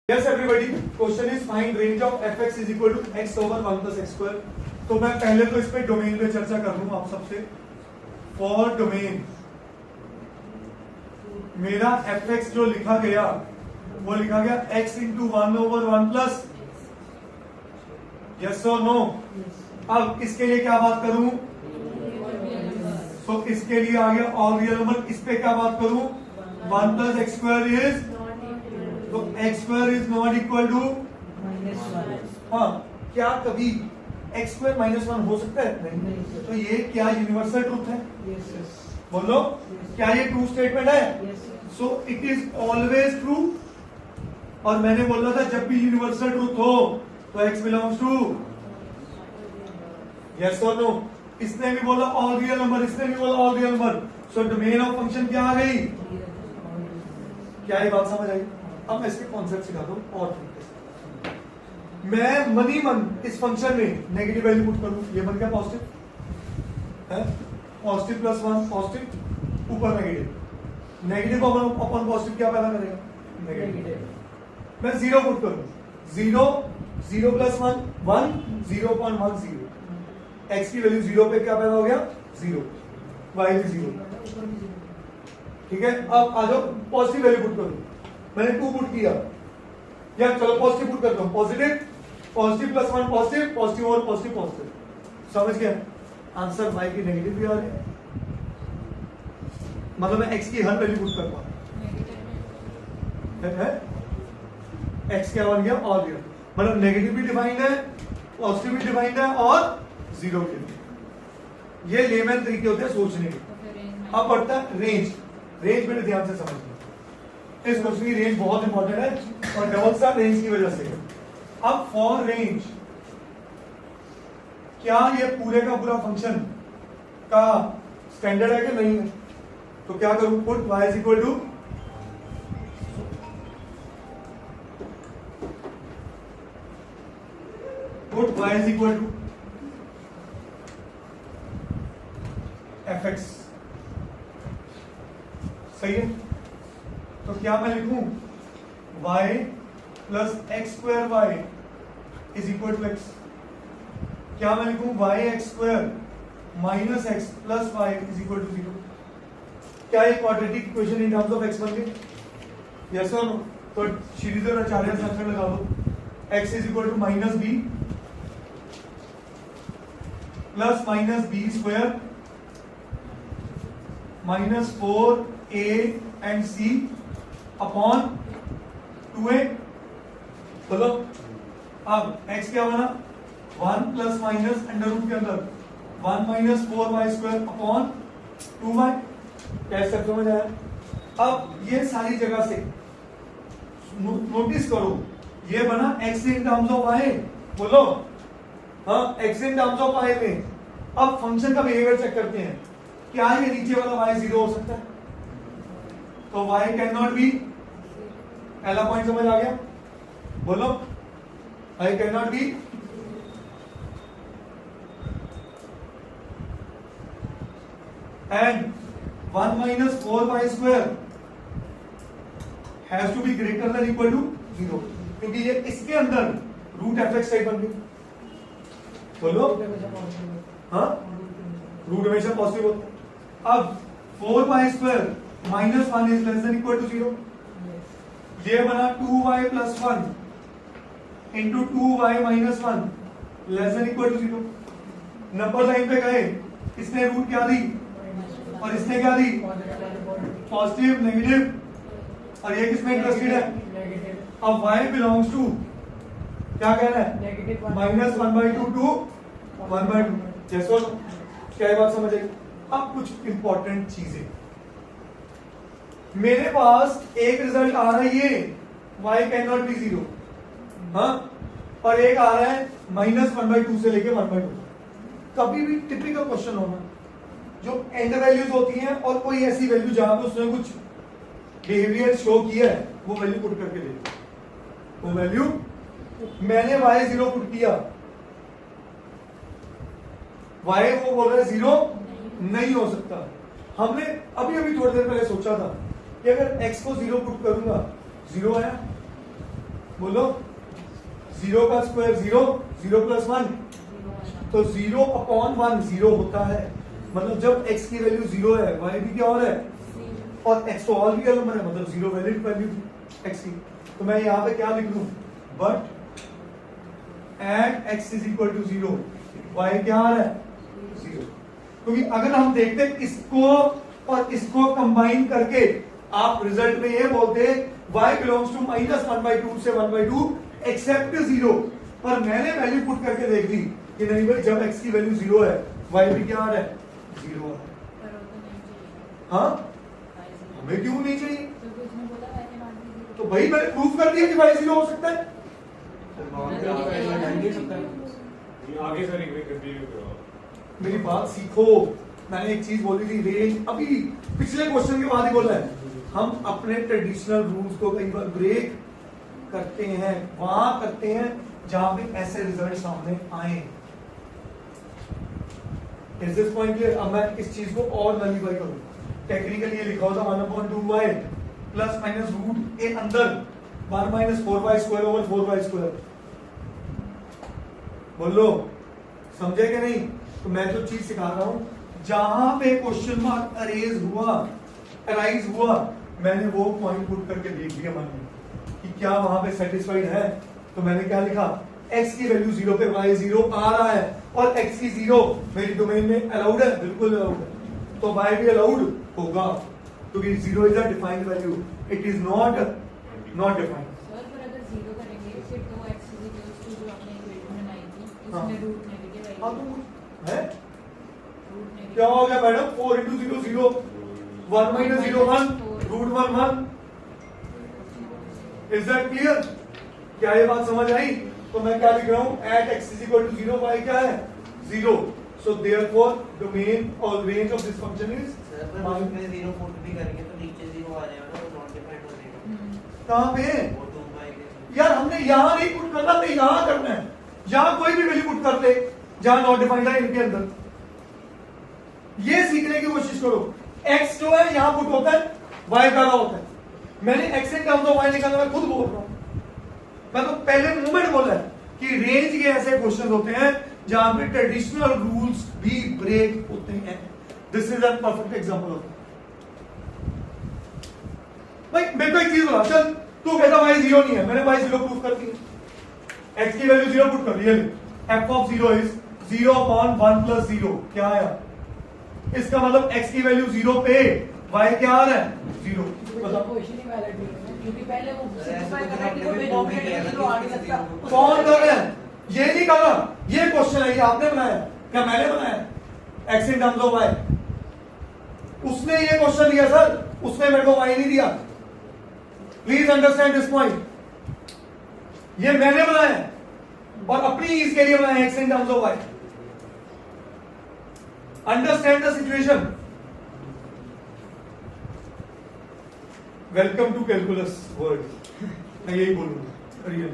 Yes everybody, question is find range of fx is equal to x over 1 plus x square। तो मैं पहले तो इस पे डोमेन पे चर्चा कर लूं आप सबसे। फॉर डोमेन मेरा fx जो लिखा गया वो लिखा गया x into 1 over 1 plus, yes और नो। अब इसके लिए क्या बात करूं? तो इसके लिए आ गया ऑल रियल नंबर। इस पे क्या बात करूं? 1 प्लस एक्स स्क्वायर इज, तो x square is not equal to -1। हाँ, क्या कभी एक्स स्क्वायर -1 हो सकता है? नहीं। तो ये क्या यूनिवर्सल ट्रूथ है? बोलो, क्या ये ट्रू स्टेटमेंट है? So it is always true. और मैंने बोला था जब भी यूनिवर्सल ट्रूथ हो तो एक्स बिलोंग्स टू, यस और नो। इसने भी बोला ऑल रियल नंबर, इसने भी बोला all real number. So domain of function क्या आ गई? क्या ये बात समझ आई? अब मैं इसके कॉन्सेप्ट सिखाता हूं और तरीके से। मैं मनी मन इस फंक्शन में नेगेटिव वैल्यू पुट करूं, ये बन गया पॉजिटिव है, पॉजिटिव प्लस 1 पॉजिटिव, ऊपर नेगेटिव, नेगेटिव अपॉन पॉजिटिव क्या पैदा करेगा? नेगेटिव। मैं 0 पुट करूं, 0 0 प्लस 1 1 0 अपॉन 1 0, एक्स की वैल्यू 0 पे क्या पैदा हो गया? 0, वाई भी 0। ठीक है, अब आ जाओ पॉजिटिव वैल्यू पुट करो। मैंने 2 पुट किया, या चलो पॉजिटिव पुट करता हूं, positive positive plus 1 positive, positive और पॉजिटिव पॉजिटिव। समझ गया? आंसर वाई की नेगेटिव भी आ रही है, मतलब मैं एक्स की हर वैल्यू पुट कर पाऊं। एक्स क्या बन गया? ऑल रियल, मतलब नेगेटिव भी डिफाइंड है, पॉजिटिव भी डिफाइंड है और 0 के। ये लेमन तरीके होते हैं सोचने के। अब बढ़ता है रेंज। रेंज मेरे ध्यान से समझना, इस क्वेश्चन की रेंज बहुत इंपॉर्टेंट है और डबल स्टार रेंज की वजह से। अब फॉर रेंज, क्या ये पूरे का पूरा फंक्शन का स्टैंडर्ड है कि नहीं है? तो क्या करूं? Put y is equal to, put y is equal to fx। सही है? तो क्या मैं लिखूं? y plus x square y is equal to x. क्या मैं लिखूं? y x square minus x plus y is equal to 0। क्या ये quadratic equation in terms of x बन गई? यस और नो? तो श्रीधर आचार्य लक्षण लगा दो, x is equal to minus b plus minus b square minus 4a and c upon 2a। बोलो, अब x क्या बना? 1 प्लस माइनस अंडर रूट के अंदर 1 minus 4y square upon 2y। कैसे समझ आया? अब ये सारी जगह से नोटिस करो, ये बना x in terms of y। बोलो, हाँ, x in terms of y में। अब फंक्शन का बिहेवियर चेक करते हैं, क्या ये नीचे वाला y 0 हो सकता है? तो y कैन नॉट बी, पहला पॉइंट समझ आ गया? बोलो, y can not be. And 1 minus 4y square has to be greater than equal to 0, क्योंकि ये इसके अंदर रूट fx टाइप बन गई। बोलो, हाँ, रूट हमेशा पॉजिटिव होता है। अब 4y square minus 1 is less than equal to 0। ये बना 2y plus 1 into 2y minus 1 less than equal to 0। Number line पे गए, इसने रूट क्या दी और इसने क्या दी? पॉजिटिव नेगेटिव, और ये किसमें इंटरेस्टेड है? अब y बिलोंग्स टू क्या कहना है? Minus 1/2 to 1/2। जैसो क्या बात समझ आई? अब कुछ इंपॉर्टेंट चीजें, मेरे पास एक रिजल्ट आ रहा है ये y कैन नॉट बी 0, हाँ, और एक आ रहा है माइनस 1/2 से लेके 1/2। कभी भी टिपिकल क्वेश्चन होना जो एंड वैल्यूज होती हैं और कोई ऐसी वैल्यू जहां पे उसने कुछ बिहेवियर शो किया है, वो वैल्यू पुट करके दे। वो वैल्यू मैंने y 0 पुट किया, y वो बोल रहा है 0 नहीं हो सकता। हमने अभी अभी थोड़ी देर पहले सोचा था कि अगर x को 0 पुट करूंगा 0 आया, बोलो 0 का स्क्वायर 0, 0 प्लस 1 तो 0 अपॉन 1 0 होता है। मतलब जब x की वैल्यू 0 है y भी क्या हो रहा है, और x तो ऑल रियल नंबर है, मतलब 0 वैलिड वैल्यू x की। तो मैं यहाँ पे क्या लिख लूं, but at x is equal to 0 y क्या आ रहा है 0। क्योंकि अगर हम देखते इसको और इसको कंबाइन करके आप रिजल्ट में ये बोलते y बिलोंग्स टू -1/2 से 1/2 एक्सेप्ट 0, पर मैंने वैल्यू पुट करके देख दी कि नहीं भाई जब x की वैल्यू 0 है y भी क्या आ रहा है 0 आ रहा है। हाँ हमें क्यों नहीं चाहिए, तो भाई मैंने प्रूफ कर दिया कि y 0 हो सकता है। आगे सर एक कंटिन्यू करो, मेरी बात सीखो। मैंने एक चीज बोली थी, रेंज अभी पिछले क्वेश्चन के बाद ही बोला है, हम अपने ट्रेडिशनल रूल्स को कई बार ब्रेक करते हैं, वहां करते हैं जहां पे ऐसे रिजल्ट सामने आए। Is this point clear? अब मैं इस चीज को और नलीफाई करूं, टेक्निकली ये लिखा होता 1/2y प्लस माइनस रूट ए अंदर 1 - 4y square over 4y square. बोलो समझे कि नहीं? तो मैं जो चीज सिखा रहा हूं, जहां पे क्वेश्चन मार्क अराइज हुआ मैंने वो पॉइंट पुट करके देख लिया मन में कि क्या वहां पे सेटिस्फाइड है। तो मैंने क्या लिखा, x की वैल्यू 0 पे y 0 आ रहा है और x की 0 मेरी डोमेन में अलाउड है, बिल्कुल अलाउड है, तो y भी अलाउड होगा क्योंकि 0 is a defined value, it is not defined. Sir पर अगर 0 करेंगे फिर तो x इज इक्वल्स टू जो आपने इक्वेशन बनाई थी हाँ। उसमें रूट नेगेटिव हाँ आएगी, तो है रूट नेगेटिव क्या हो गया madam, 4 × 0 0 1 - 0 1 root 1 1। Is that clear? क्या ये बात समझ आई? तो मैं क्या लिख रहा हूं, at x is equal to 0 y क्या है 0, सो देयरफॉर डोमेन और range of this function is में 0 पुट भी करेंगे तो नीचे 0 आ जाएगा ना, तो नॉट डिफाइंड हो जाएगा। कहां पे वो 2y के यार, हमने यहां नहीं पुट करना, तो यहां करना है, यहां कोई भी वैल्यू पुट कर ले जहां नॉट डिफाइंड है इनके अंदर। ये सीखने की कोशिश करो, x जो है यहां पुट होता है, y का होता है। मैंने x in terms of y निकालना, मैं खुद बोल रहा हूं, मैं तो पहले मूवमेंट बोला है कि रेंज के ऐसे क्वेश्चन होते हैं जहां पे ट्रेडिशनल रूल्स भी ब्रेक होते हैं। This is a perfect example of भाई। मेरे को एक चीज बोला, चल तू कहता y 0 नहीं है, मैंने y 0 प्रूफ कर दिया, x की वैल्यू 0 पुट कर real f of 0 is 0 upon 1 plus 0 क्या आया, इसका मतलब x की वैल्यू 0 पे y क्या आ रहा है 0। बताओ क्वेश्चन ही वैलिड नहीं है क्योंकि पहले वो ऐसे सिंपलीफाई तो कर रहा है कि वो आपने भी डिनोमिनेटर दो में भी 0 आ किया नहीं था सकता। कौन कर रहा है, ये नहीं कर रहा, ये क्वेश्चन है, ये आपने बनाया क्या मैंने बनाया, x in terms of y। उसने ये क्वेश्चन दिया सर, उसने मेरे को y नहीं दिया, प्लीज अंडरस्टैंड दिस पॉइंट। ये मैंने बनाया है और अपनी ईज के लिए बनाया x in terms of y। Understand the situation. Welcome to calculus world, मैं यही बोलूंगा रियल।